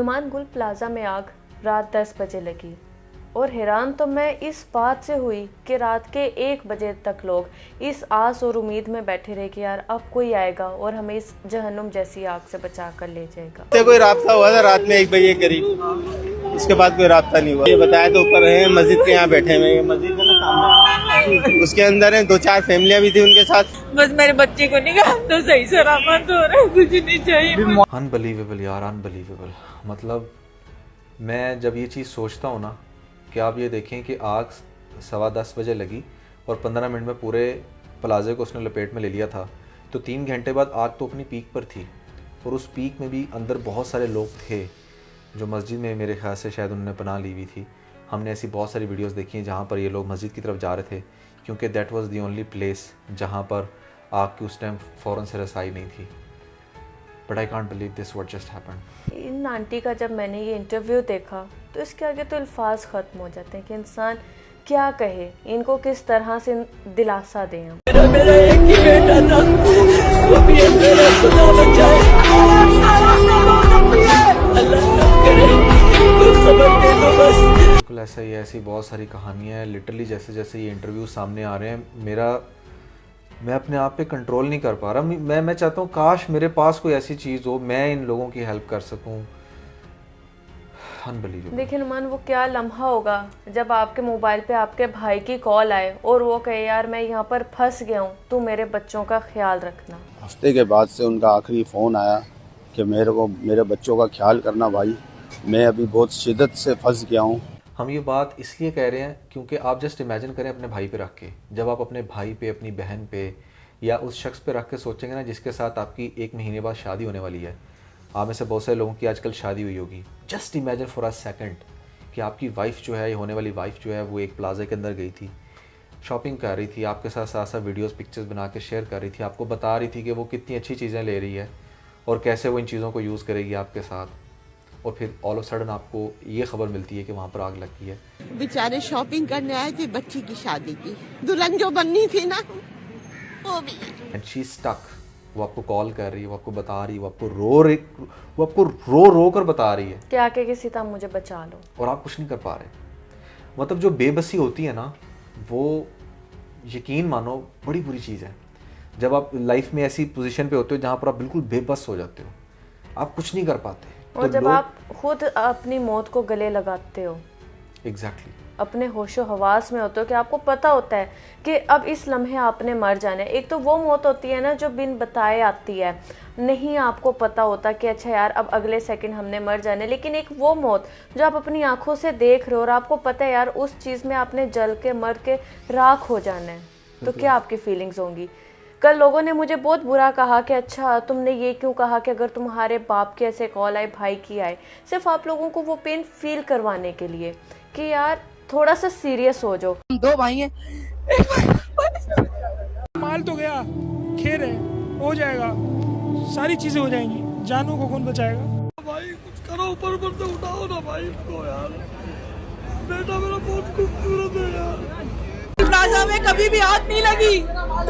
नुमान गुल प्लाजा में आग रात 10 बजे लगी और हैरान तो मैं इस बात से हुई कि रात के 1 बजे तक लोग इस आस और उम्मीद में बैठे रहे कि यार अब कोई आएगा और हमें इस जहन्नुम जैसी आग से बचा कर ले जाएगा। कोई राब्ता हुआ था रात में 1 बजे करीब, उसके बाद कोई राब्ता नहीं हुआ। ये बताया तो ऊपर है मस्जिद के यहाँ बैठे हुए, मस्जिद है ना सामने, उसके अंदर है 2-4 फैमिलियाँ भी थी उनके साथ। बस मेरे बच्चे को निकाल तो सही सलामत हो रहा है, कुछ नहीं चाहिए। अनबिलीवेबल यार, अनबिलीवेबल। मतलब मैं जब ये चीज़ सोचता हूँ ना कि आप ये देखें कि आग 10:15 बजे लगी और 15 मिनट में पूरे प्लाजे को उसने लपेट में ले लिया था, तो 3 घंटे बाद आग तो अपनी पीक पर थी और उस पीक में भी अंदर बहुत सारे लोग थे जो मस्जिद में मेरे ख्याल से शायद उन्होंने पनाह ली हुई थी। हमने ऐसी बहुत सारी वीडियोस देखी हैं जहाँ पर ये लोग मस्जिद की तरफ जा रहे थे, क्योंकि that was the only place जहाँ पर आग की उस टाइम फ़ौरन से रसाई नहीं थी। But I can't believe this what just happened. In aunty का जब मैंने ये इंटरव्यू देखा तो इसके आगे तो अल्फाज ख़त्म हो जाते हैं कि इंसान क्या कहे, इनको किस तरह से दिलासा दें हम। मेरा एक ही बेटा था, वो भी मेरा खुदा बचाए। अल्लाह ना करे, कुछ समझ दे दो बस। बिल्कुल ऐसा ही है, ऐसी बहुत सारी कहानियाँ हैं। लिटरली जैसे जैसे ये इंटरव्यू सामने आ रहे हैं मैं अपने आप पे कंट्रोल नहीं कर पा रहा। मैं चाहता हूँ काश मेरे पास कोई ऐसी चीज़ हो, मैं इन लोगों की हेल्प कर सकूँ। अनबिलीवेबल। देखिए नुमान, वो क्या लम्हा होगा जब आपके मोबाइल पे आपके भाई की कॉल आए और वो कहे यार मैं यहाँ पर फंस गया हूँ, तू मेरे बच्चों का ख्याल रखना। हफ्ते के बाद से उनका आखिरी फ़ोन आया कि मेरे बच्चों का ख्याल करना भाई, मैं अभी बहुत शिद्दत से फंस गया हूँ। हम ये बात इसलिए कह रहे हैं क्योंकि आप जस्ट इमेजिन करें अपने भाई पे रख के, जब आप अपने भाई पे, अपनी बहन पे या उस शख्स पे रख के सोचेंगे ना जिसके साथ आपकी 1 महीने बाद शादी होने वाली है। आप में से बहुत सारे लोगों की आजकल शादी हुई होगी। Just imagine for a second कि आपकी वाइफ जो है, होने वाली वाइफ जो है, वो एक प्लाजा के अंदर गई थी, शॉपिंग कर रही थी, आपके साथ साथ वीडियोस पिक्चर्स बना के शेयर कर रही थी, आपको बता रही थी कि वो कितनी अच्छी चीज़ें ले रही है और कैसे वो इन चीज़ों को यूज़ करेगी आपके साथ, और फिर ऑल ऑफ सडन आपको ये खबर मिलती है कि वहाँ पर आग लग गई है। बेचारे शॉपिंग करने आए थे बच्ची की शादी की, दुल्हन जो बननी थी ना वो भी। And she stuck. वो आपको कॉल कर रही है, वो आपको बता रही है, वो आपको रो कर बता रही है कि आके किसी तरह मुझे बचा लो, और आप कुछ नहीं कर पा रहे। मतलब जो बेबसी होती है ना, वो यकीन मानो बड़ी बुरी चीज़ है। जब आप लाइफ में ऐसी पोजीशन पे होते हो जहाँ पर आप बिल्कुल बेबस हो जाते हो, आप कुछ नहीं कर पाते, और जब आप खुद अपनी मौत को गले लगाते हो, एग्जैक्टली अपने होशो हवास में होते हो कि आपको पता होता है कि अब इस लम्हे आपने मर जाना है। एक तो वो मौत होती है ना जो बिन बताए आती है, नहीं आपको पता होता कि अच्छा यार अब अगले सेकंड हमने मर जाना है, लेकिन एक वो मौत जो आप अपनी आंखों से देख रहे हो और आपको पता है यार उस चीज़ में आपने जल के मर के राख हो जाना है, तो क्या आपकी फीलिंग्स होंगी। कल लोगों ने मुझे बहुत बुरा कहा कि अच्छा तुमने ये क्यों कहा कि अगर तुम्हारे बाप के ऐसे कॉल आए, भाई की आए, सिर्फ आप लोगों को वो पेन फील करवाने के लिए कि यार थोड़ा सा सीरियस हो जाओ। हम 2 भाई हैं। माल तो गया, खेर है, हो जाएगा, सारी चीजें हो जाएंगी, जानों को कौन बचाएगा। भाई कुछ करो, ऊपर से उठाओ ना भाई इसको यार, बेटा मेरा बहुत खूबसूरत है यार। प्लाजा में कभी भी आग नहीं लगी,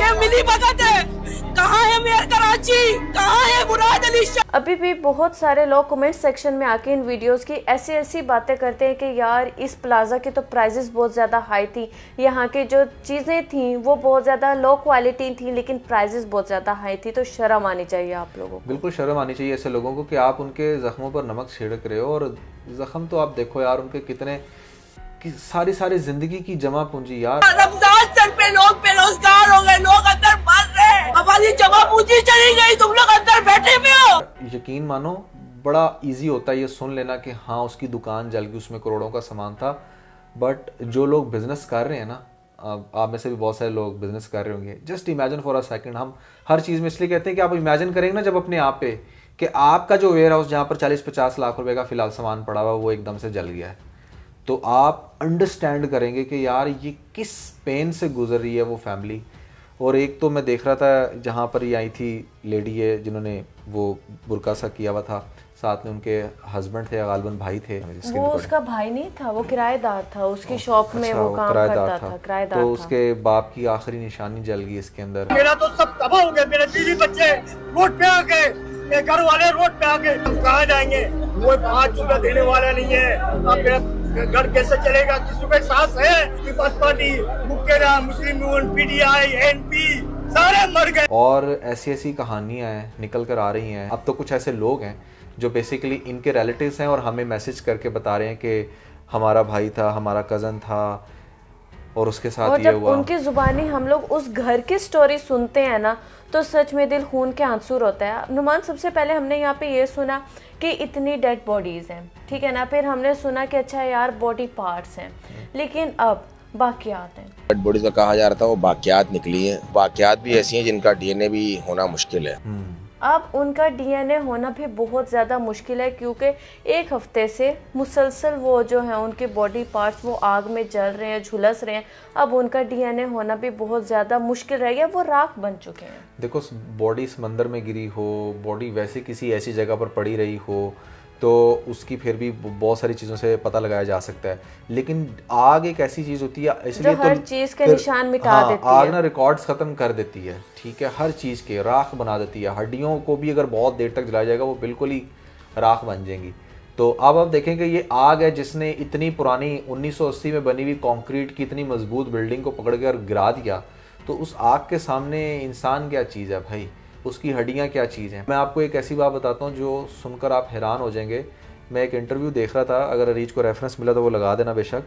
ये मिली भगत है। कहाँ है मेयर कराची, कहाँ है मुराद अली शाह। अभी भी बहुत सारे लोग कमेंट सेक्शन में आके इन वीडियोस की ऐसी बातें करते हैं कि यार इस प्लाजा की तो प्राइजेस बहुत ज़्यादा हाई थी, यहाँ की जो चीज़ें थी वो बहुत ज़्यादा लो क्वालिटी थी, लेकिन प्राइजेस बहुत ज़्यादा हाई थी। तो शर्म आनी चाहिए आप लोगों को, बिल्कुल शर्म आनी चाहिए ऐसे लोगों को कि आप उनके ज़ख्मों पर नमक छिड़क रहे हो। और ज़ख्म तो आप देखो यार उनके कितने सारी ज़िंदगी की जमा पूंजी यार। रमजान सर पे लोग बेरोजगार हो गए, लोग अंदर मर रहे हैं, हमारी जमा पूंजी चली गई, तुम लोग अंदर बैठे हुए हो। यकीन मानो बड़ा इजी होता है ये सुन लेना कि हाँ उसकी दुकान जल गई, उसमें करोड़ों का सामान था। बट जो लोग बिजनेस कर रहे हैं ना, आप में से भी बहुत सारे लोग बिजनेस कर रहे होंगे, just imagine for a second. हम हर चीज़ में इसलिए कहते हैं कि आप इमेजिन करेंगे ना जब अपने आप पे कि आपका जो वेयर हाउस जहाँ पर 40-50 लाख रुपए का फिलहाल सामान पड़ा हुआ वो एकदम से जल गया है, तो आप अंडरस्टैंड करेंगे कि यार ये किस पेन से गुजर रही है वो फैमिली। और एक तो मैं देख रहा था जहाँ पर ये आई थी लेडी है जिन्होंने वो बुर्का सा किया हुआ था, साथ में उनके हस्बैंड थे, गालिबन भाई थे। वो उसका भाई नहीं था, वो किराएदार था, उसकी शॉप में वो काम करता था, किराएदार तो था। उसके बाप की आखिरी निशानी जल गई इसके अंदर। मेरा तो सब तबाह हो गया, मेरे बीवी बच्चे रोड पे आ गए, ये घर वाले रोड पे आके हम कहाँ जाएंगे? कोई 5 रुपया देने वाला नहीं है। अब मेरा घर कैसे चलेगा? किसी के साथ है पीपल्स पार्टी, मुक्केरा, मुस्लिम यूनियन, पीडीआई, एनपी सारे मर गए। और ऐसी ऐसी कहानियां निकल कर आ रही हैं। अब तो कुछ ऐसे लोग हैं जो बेसिकली इनके रिलेटिव्स हैं और हमें मैसेज करके बता रहे हैं कि हमारा भाई था, हमारा कज़न था और उसके साथ और ये जब हुआ। उनकी जुबानी हम लोग उस घर की स्टोरी सुनते हैं ना, तो सच में दिल खून के आंसू रोता है। नुमान, सबसे पहले हमने यहाँ पे ये सुना कि इतनी डेड बॉडीज़ हैं, ठीक है ना, फिर हमने सुना कि अच्छा यार बॉडी पार्ट्स हैं, लेकिन अब बाकियात हैं। डेड बॉडीज का कहा जा रहा था, वो बाकियात निकली हैं। बाकियात भी ऐसी हैं जिनका डीएनए भी होना मुश्किल है। अब उनका डीएनए होना भी बहुत ज़्यादा मुश्किल है, क्योंकि एक हफ्ते से मुसलसल वो जो है उनके बॉडी पार्ट्स वो आग में जल रहे हैं, झुलस रहे हैं। अब उनका डीएनए होना भी बहुत ज़्यादा मुश्किल रह गया, वो राख बन चुके हैं। देखो, बॉडी समंदर में गिरी हो, बॉडी वैसे किसी ऐसी जगह पर पड़ी रही हो, तो उसकी फिर भी बहुत सारी चीज़ों से पता लगाया जा सकता है। लेकिन आग एक ऐसी चीज़ होती है, इसलिए जो हर चीज़ के निशान मिटा देती है। आग ना रिकॉर्ड्स ख़त्म कर देती है, ठीक है, हर चीज़ के राख बना देती है। हड्डियों को भी अगर बहुत देर तक जलाया जाएगा वो बिल्कुल ही राख बन जाएंगी। तो अब आप देखेंगे ये आग है जिसने इतनी पुरानी 1980 में बनी हुई कंक्रीट की इतनी मजबूत बिल्डिंग को पकड़ कर गिरा दिया। तो उस आग के सामने इंसान क्या चीज़ है भाई, उसकी हड्डियाँ क्या चीज़ हैं। मैं आपको एक ऐसी बात बताता हूँ जो सुनकर आप हैरान हो जाएंगे। मैं एक इंटरव्यू देख रहा था, अगर रीच को रेफरेंस मिला तो वो लगा देना बेशक।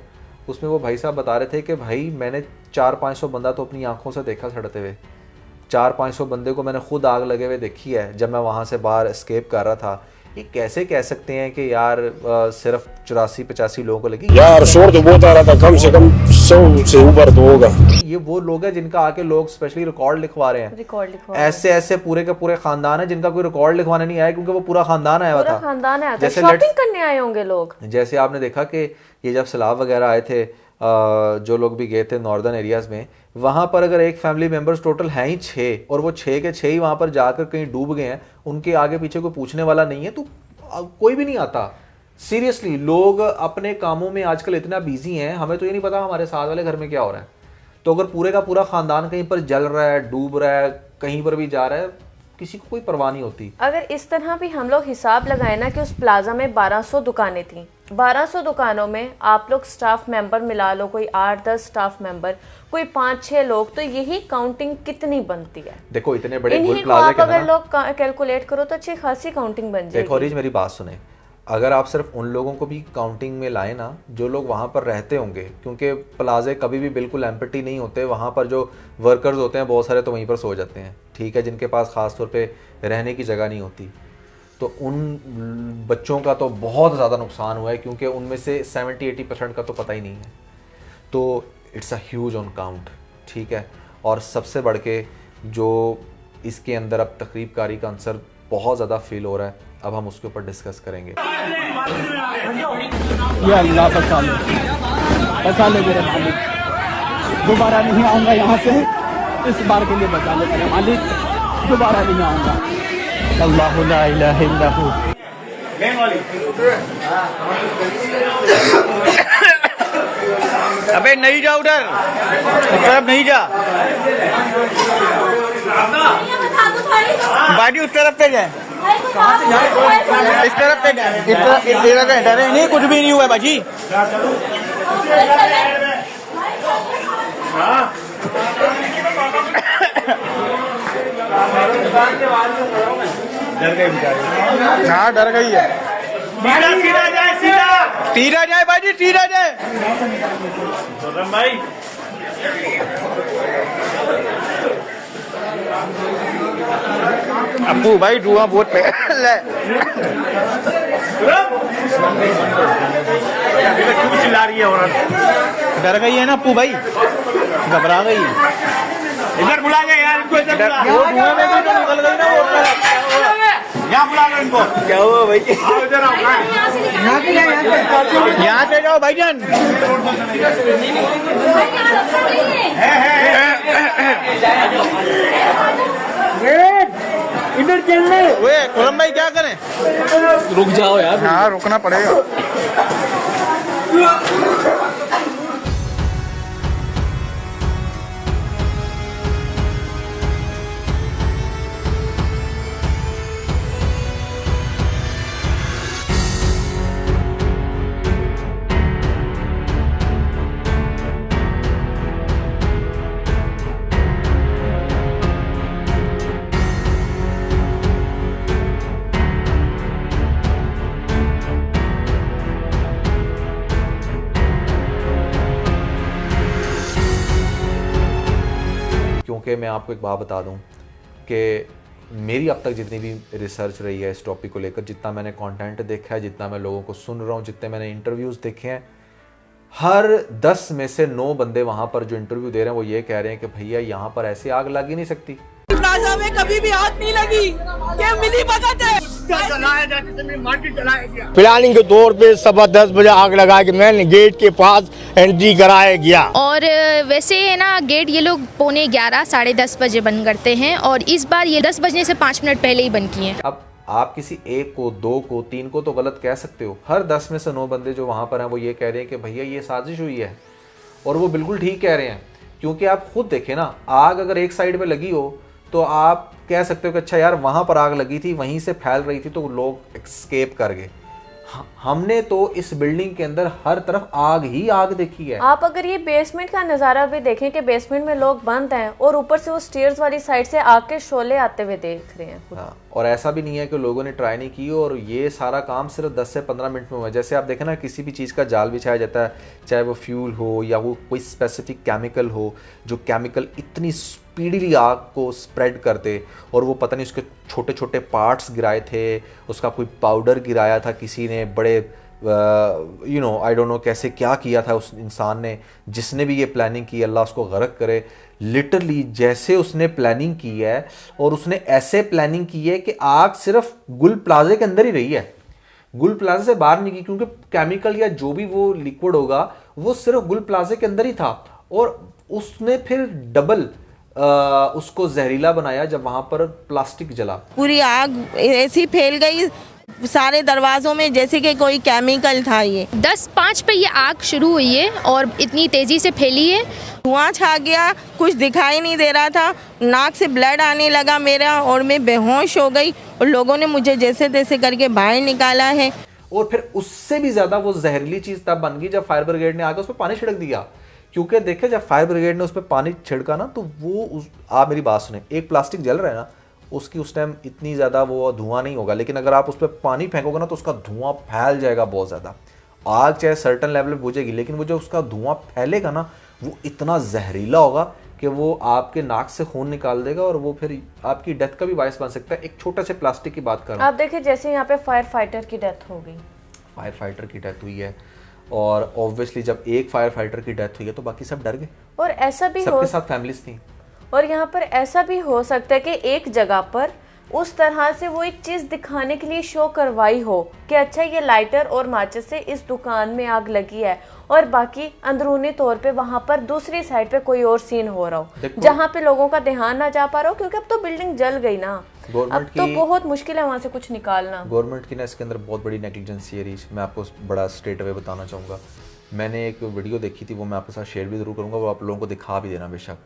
उसमें वो भाई साहब बता रहे थे कि भाई मैंने 400-500 बंदा तो अपनी आंखों से देखा सड़ते हुए। 400-500 बंदे को मैंने खुद आग लगे हुए देखी है जब मैं वहाँ से बाहर एस्केप कर रहा था। ये कैसे कह सकते हैं कि यार सिर्फ 84-85 लोगों को लगी? यार शोर तो बहुत आ रहा था, कम से कम 100 से ऊपर तो होगा। ये वो लोग हैं जिनका आके लोग स्पेशली रिकॉर्ड लिखवा रहे हैं। रिकॉर्ड लिखवा ऐसे ऐसे पूरे के पूरे खानदान है जिनका कोई रिकॉर्ड लिखवाने नहीं आया, क्योंकि वो पूरा खानदान आया हुआ था। खानदान आया था, जैसे शॉपिंग करने आए होंगे लोग। जैसे आपने देखा कि ये जब सैलाब वगैरह आए थे, जो लोग भी गए थे नॉर्दर्न एरियाज में, वहाँ पर अगर एक फैमिली मेंबर्स टोटल हैं ही 6 और वो 6 के 6 ही वहाँ पर जाकर कहीं डूब गए हैं, उनके आगे पीछे कोई पूछने वाला नहीं है, तो कोई भी नहीं आता। सीरियसली लोग अपने कामों में आजकल इतना बिजी हैं, हमें तो ये नहीं पता हमारे साथ वाले घर में क्या हो रहा है। तो अगर पूरे का पूरा खानदान कहीं पर जल रहा है, डूब रहा है, कहीं पर भी जा रहा है, किसी को कोई परवाह नहीं होती। अगर इस तरह भी हम लोग हिसाब लगाए ना कि उस प्लाजा में 1200 दुकानें थी, 1200 दुकानों में आप लोग स्टाफ मेंबर मिला लो, कोई 8-10 स्टाफ मेंबर, कोई 5-6 लोग, तो यही काउंटिंग कितनी बनती है? देखो इतने बड़े इन्हीं को आप अगर लोग कैलकुलेट करो तो अच्छी खासी काउंटिंग बन जाएगी। देखो रीज, मेरी बात सुने, अगर आप सिर्फ उन लोगों को भी काउंटिंग में लाए ना जो लोग वहाँ पर रहते होंगे, क्योंकि प्लाजे कभी भी बिल्कुल एम्प्टी नहीं होते, वहाँ पर जो वर्कर्स होते हैं बहुत सारे तो वहीं पर सो जाते हैं, ठीक है, जिनके पास ख़ास तौर पे रहने की जगह नहीं होती। तो उन बच्चों का तो बहुत ज़्यादा नुकसान हुआ है, क्योंकि उनमें से 70-80% का तो पता ही नहीं है। तो it's a huge on count, ठीक है। और सबसे बढ़ के जो इसके अंदर अब तकरीबकारी का आंसर बहुत ज़्यादा फील हो रहा है, अब हम उसके ऊपर डिस्कस करेंगे। या अल्लाह बचा ले मेरे मालिक, दोबारा नहीं आऊँगा यहाँ से, इस बार के लिए बचा ले मेरे मालिक, दोबारा नहीं आऊँगा। अल्लाह ला इलाहा इल्ला हू। अबे नहीं जा उधर, तरफ नहीं जा, बाडी उस तरफ पे जाए, इस तरफ पे जाए, इस तरफ पे डरे नहीं, कुछ भी नहीं हुआ बाजी। डर गई बेचारी। हाँ डर गई है। सीधा जाए, सीधा जाए बाजी, सीधा जाए भाई। अब्बू भाई धुआं बहुत फैल है। क्यों चिल्ला रही है औरत? डर गई है ना अप्पू भाई, घबरा गई। इधर बुला गए यार इनको, इधर बुला। वो धुआं में भी तो निकल गई ना वो, यहाँ बुला लो इनको। क्या हुआ भाई? आओ इधर आओ, यहाँ से जाओ भाईजान। इधर चलने। वे खुरम भाई क्या करें? रुक जाओ यार। हाँ रुकना पड़ेगा। क्योंकि मैं आपको एक बात बता दूं कि मेरी अब तक जितनी भी रिसर्च रही है इस टॉपिक को लेकर, जितना मैंने कंटेंट देखा है, जितना मैं लोगों को सुन रहा हूँ, जितने मैंने इंटरव्यूज़ देखे हैं, हर 10 में से 9 बंदे वहाँ पर जो इंटरव्यू दे रहे हैं वो ये कह रहे हैं कि भैया यहाँ पर ऐसे आग लग ही नहीं सकती। प्लाजा में कभी भी आग नहीं लगी, ये मिली भगत है। प्लानिंग के तौर पे 10:15 बजे आग लगा के मैंने गेट के पास एंट्री कराया गया। और वैसे है ना, गेट ये लोग 11:15 10:30 बजे बंद करते हैं और इस बार ये 10 बजने से 5 मिनट पहले ही बंद किए हैं। अब आप किसी एक को, 2 को, 3 को तो गलत कह सकते हो, हर 10 में से 9 बंदे जो वहाँ पर हैं वो ये कह रहे हैं कि भैया ये साजिश हुई है। और वो बिल्कुल ठीक कह रहे हैं, क्योंकि आप खुद देखें ना, आग अगर एक साइड पे लगी हो तो आप कह सकते हो कि अच्छा यार वहाँ पर आग लगी थी, वहीं से फैल रही थी तो लोग एस्केप कर गए। हमने तो इस बिल्डिंग के अंदर हर तरफ आग ही आग देखी है। आप अगर ये बेसमेंट का नज़ारा भी देखें कि बेसमेंट में लोग बंद हैं और ऊपर से वो स्टेयर्स वाली साइड से आग के शोले आते हुए देख रहे हैं। हाँ, और ऐसा भी नहीं है कि लोगों ने ट्राई नहीं की, और ये सारा काम सिर्फ 10 से 15 मिनट में हुआ है। जैसे आप देखें ना, किसी भी चीज़ का जाल बिछाया जाता है, चाहे वो फ्यूल हो या वो कोई स्पेसिफिक केमिकल हो, जो केमिकल इतनी स्पीडली आग को स्प्रेड करते, और वो पता नहीं उसके छोटे छोटे पार्ट्स गिराए थे, उसका कोई पाउडर गिराया था किसी ने, बड़े आई डोंट नो कैसे क्या किया था उस इंसान ने, जिसने भी ये प्लानिंग की, अल्लाह उसको गर्क करे। लिटरली जैसे उसने प्लानिंग की है, और उसने ऐसे प्लानिंग की है कि आग सिर्फ गुल प्लाजे के अंदर ही रही है, गुल प्लाजे से बाहर नहीं की, क्योंकि केमिकल या जो भी वो लिक्विड होगा वो सिर्फ गुल प्लाजे के अंदर ही था। और उसने फिर डबल उसको जहरीला बनाया जब वहां पर प्लास्टिक जला। पूरी आग ऐसी फैल गई सारे दरवाजों में जैसे कि कोई केमिकल था। ये 10:05 पे ये आग शुरू हुई है और इतनी तेजी से फैली है, धुआं छा गया, कुछ दिखाई नहीं दे रहा था, नाक से ब्लड आने लगा मेरा और मैं बेहोश हो गई, और लोगों ने मुझे जैसे तैसे करके बाहर निकाला है। और फिर उससे भी ज्यादा वो जहरीली चीज तब बन गई जब फायर ब्रिगेड ने आकर उस पर पानी छिड़क दिया। क्योंकि देखे, जब फायर ब्रिगेड ने उस पर पानी छिड़का ना, तो वो आप मेरी बात सुने, एक प्लास्टिक जल रहा है ना, उसकी उस टाइम इतनी ज़्यादा वो धुआं नहीं होगा, लेकिन अगर आप उस पर पानी फेंकोगे ना तो उसका धुआं फैल जाएगा बहुत ज़्यादा। आग चाहे सर्टन लेवल पे बुझेगी, लेकिन वो जो उसका धुआं फैलेगा ना, वो इतना जहरीला होगा कि वो आपके नाक से खून निकाल देगा, और वो फिर आपकी डेथ का भी बायस बन सकता है। एक छोटा से प्लास्टिक की बात कर रहा हूं। आप देखिए, जैसे यहाँ पे फायर फाइटर की डेथ हो गई, फायर फाइटर की डेथ हुई है, और ऑब्वियसली जब एक फायर फाइटर की डेथ हुई है तो बाकी सब डर गए, और ऐसा भी सबके साथ फैमिलीज थी। और यहाँ पर ऐसा भी हो सकता है कि एक जगह पर उस तरह से वो एक चीज़ दिखाने के लिए शो करवाई हो कि अच्छा ये लाइटर और माचिस से इस दुकान में आग लगी है, और बाकी अंदरूनी तौर पे वहाँ पर दूसरी साइड पे कोई और सीन हो रहा हो जहाँ पे लोगों का ध्यान ना जा पा रहा हो, क्योंकि अब तो बिल्डिंग जल गई ना, अब तो बहुत मुश्किल है वहाँ से कुछ निकालना। गवर्नमेंट की ना इसके अंदर बहुत बड़ी नेग्लिजेंसी है रीच, मैं आपको बड़ा स्ट्रेट अवे बताना चाहूँगा। मैंने एक वीडियो देखी थी, वो मैं आपके साथ शेयर भी ज़रूर करूँगा, वो आप लोगों को दिखा भी देना बेशक।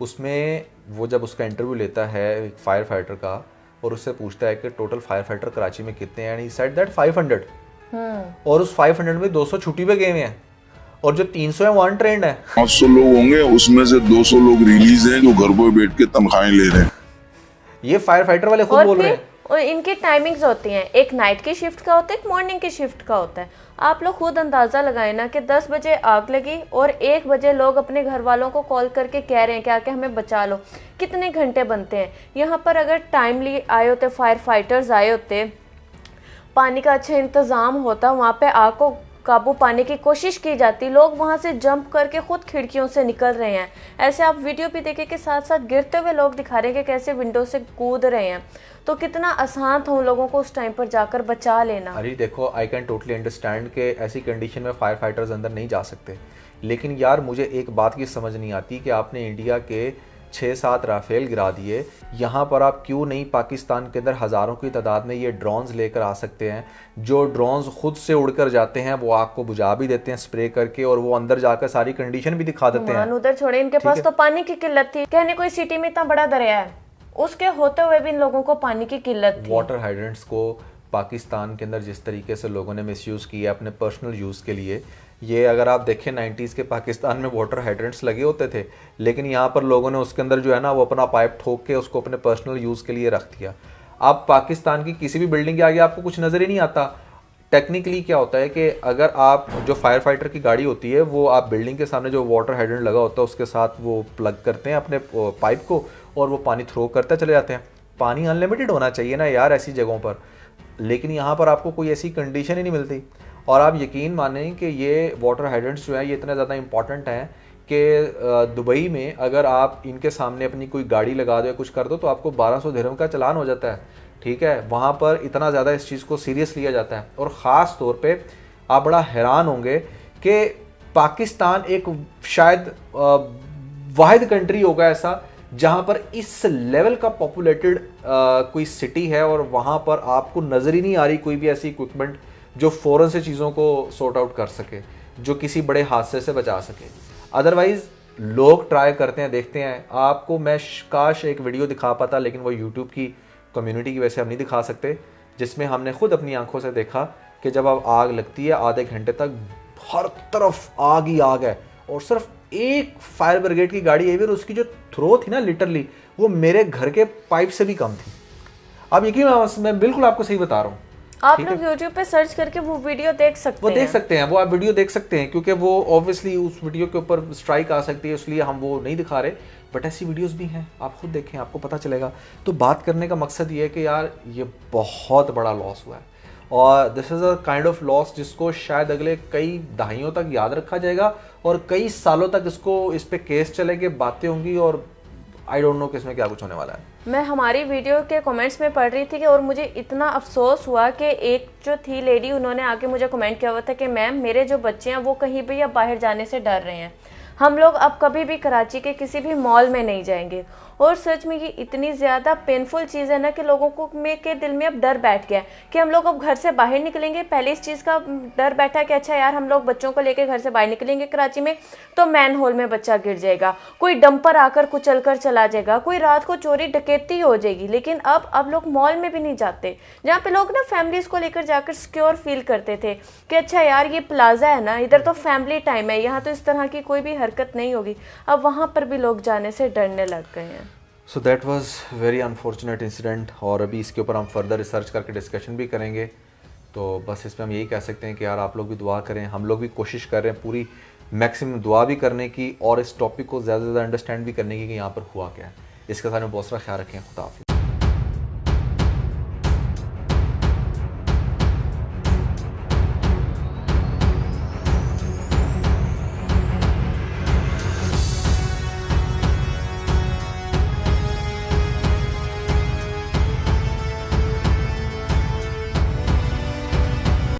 उसमें वो जब उसका इंटरव्यू लेता है फायर फाइटर का, और उससे पूछता है कि टोटल फायर फाइटर कराची में कितने हैं, एंड ही सेड दैट 500, और उस 500 में 200 छुट्टी पे गए हुए हैं, और जो 300 है वो अनट्रेंड है। 500 लोग होंगे, उसमें से 200 लोग रिलीज हैं जो घर पर बैठ के तनख्वाहें ले रहे हैं। ये फायर फाइटर वाले खुद बोल रहे हैं। और इनकी टाइमिंग्स होती हैं, एक नाइट की शिफ्ट का होता है, एक मॉर्निंग की शिफ्ट का होता है। आप लोग खुद अंदाज़ा लगाएं ना कि 10 बजे आग लगी और 1 बजे लोग अपने घर वालों को कॉल करके कह रहे हैं कि आके हमें बचा लो, कितने घंटे बनते हैं। यहाँ पर अगर टाइमली आए होते, फायर फाइटर्स आए होते, पानी का अच्छा इंतज़ाम होता, वहाँ पे आग को काबू पाने की कोशिश की जाती, लोग वहाँ से जंप करके खुद खिड़कियों से निकल रहे हैं। ऐसे आप वीडियो भी देखें कि साथ साथ गिरते हुए लोग दिखा रहे हैं कि कैसे विंडो से कूद रहे हैं, तो कितना आसान था उन लोगों को उस टाइम पर जाकर बचा लेना। अरे देखो, आई कैन टोटली अंडरस्टैंड कि ऐसी कंडीशन में फायर फाइटर्स अंदर नहीं जा सकते, लेकिन यार मुझे एक बात की समझ नहीं आती कि आपने इंडिया के 6-7 राफेल गिरा दिए, यहाँ पर आप क्यों नहीं पाकिस्तान के अंदर हज़ारों की तादाद में ये ड्रोन्स लेकर आ सकते हैं, जो ड्रोन्स खुद से उड़कर जाते हैं, वो आग को बुझा भी देते हैं स्प्रे करके, और वो अंदर जाकर सारी कंडीशन भी दिखा देते हैं। उधर छोड़े, इनके पास तो पानी की किल्लत थी, कहने कोई सिटी में इतना बड़ा दरिया है, उसके होते हुए भी इन लोगों को पानी की किल्लत थी। वाटर हाइड्रेंट्स को पाकिस्तान के अंदर जिस तरीके से लोगों ने मिसयूज़ किया अपने पर्सनल यूज़ के लिए, ये अगर आप देखें 90s के पाकिस्तान में वाटर हाइड्रेंट्स लगे होते थे, लेकिन यहाँ पर लोगों ने उसके अंदर जो है ना वो अपना पाइप ठोक के उसको अपने पर्सनल यूज़ के लिए रख दिया। अब पाकिस्तान की किसी भी बिल्डिंग के आगे आपको कुछ नज़र ही नहीं आता, टेक्निकली क्या होता है कि अगर आप जो फायर फाइटर की गाड़ी होती है वो आप बिल्डिंग के सामने जो वाटर हाइड्रेंट लगा होता है उसके साथ वो प्लग करते हैं अपने पाइप को और वो पानी थ्रो करते चले जाते हैं। पानी अनलिमिटेड होना चाहिए ना यार ऐसी जगहों पर, लेकिन यहाँ पर आपको कोई ऐसी कंडीशन ही नहीं मिलती। और आप यकीन मानें कि ये वाटर हाइड्रेंट्स जो हैं ये इतने ज़्यादा इंपॉर्टेंट हैं कि दुबई में अगर आप इनके सामने अपनी कोई गाड़ी लगा दो या कुछ कर दो तो आपको 1200 दिरहम का चालान हो जाता है। ठीक है, वहाँ पर इतना ज़्यादा इस चीज़ को सीरियस लिया जाता है। और ख़ास तौर पे आप बड़ा हैरान होंगे कि पाकिस्तान एक शायद वाहिद कंट्री होगा ऐसा जहाँ पर इस लेवल का पॉपुलेटेड कोई सिटी है और वहाँ पर आपको नज़र ही नहीं आ रही कोई भी ऐसी इक्विपमेंट जो फ़ौरन से चीज़ों को सॉर्ट आउट कर सके, जो किसी बड़े हादसे से बचा सके। अदरवाइज़ लोग ट्राई करते हैं, देखते हैं। आपको मैं काश एक वीडियो दिखा पाता, लेकिन वो यूट्यूब की कम्युनिटी की वजह से हम नहीं दिखा सकते, जिसमें हमने खुद अपनी आंखों से देखा कि जब अब आग लगती है आधे घंटे तक हर तरफ आग ही आग है और सिर्फ एक फायर ब्रिगेड की गाड़ी आई और उसकी जो थ्रो थी ना लिटरली वो मेरे घर के पाइप से भी कम थी। अब यकीन मैं बिल्कुल आपको सही बता रहा हूँ। आप लोग YouTube पे सर्च करके वो वीडियो देख सकते हैं। देख सकते हैं, वो आप वीडियो देख सकते हैं, क्योंकि वो ऑब्वियसली उस वीडियो के ऊपर स्ट्राइक आ सकती है, इसलिए हम वो नहीं दिखा रहे। बट ऐसी वीडियोस भी हैं, आप खुद देखें आपको पता चलेगा। तो बात करने का मकसद ये है कि यार ये बहुत बड़ा लॉस हुआ है और this is a kind of loss जिसको शायद अगले कई दहाइयों तक याद रखा जाएगा और कई सालों तक इस पे केस चलेंगे, बातें होंगी और आई डोंट नो कि इसमें क्या कुछ होने वाला है। मैं हमारी वीडियो के कमेंट्स में पढ़ रही थी कि और मुझे इतना अफसोस हुआ कि एक जो थी लेडी उन्होंने आके मुझे कमेंट किया हुआ था कि मैम मेरे जो बच्चे हैं वो कहीं भी अब बाहर जाने से डर रहे हैं, हम लोग अब कभी भी कराची के किसी भी मॉल में नहीं जाएंगे। और सच में ये इतनी ज़्यादा पेनफुल चीज़ है ना कि लोगों को के दिल में अब डर बैठ गया है कि हम लोग अब घर से बाहर निकलेंगे, पहले इस चीज़ का डर बैठा कि अच्छा यार हम लोग बच्चों को लेकर घर से बाहर निकलेंगे कराची में तो मैन होल में बच्चा गिर जाएगा, कोई डंपर आकर कुचल कर चला जाएगा, कोई रात को चोरी डकैती हो जाएगी। लेकिन अब लोग मॉल में भी नहीं जाते, जहाँ पे लोग ना फैमिलीज़ को लेकर जाकर सिक्योर फील करते थे कि अच्छा यार ये प्लाजा है ना, इधर तो फैमिली टाइम है, यहाँ तो इस तरह की कोई भी हरकत नहीं होगी। अब वहाँ पर भी लोग जाने से डरने लग गए हैं। So that was very unfortunate incident और अभी इसके ऊपर हम फर्दर रिसर्च करके डिस्कशन भी करेंगे। तो बस इसमें हम यही कह सकते हैं कि यार आप लोग भी दुआ करें, हम लोग भी कोशिश कर रहे हैं पूरी मैक्सिमम दुआ भी करने की और इस टॉपिक को ज़्यादा से ज़्यादा अंडरस्टैंड भी करने की कि यहाँ पर हुआ क्या है। इसके साथ में बहुत सारा ख्याल रखें। खुदा हाफिज़।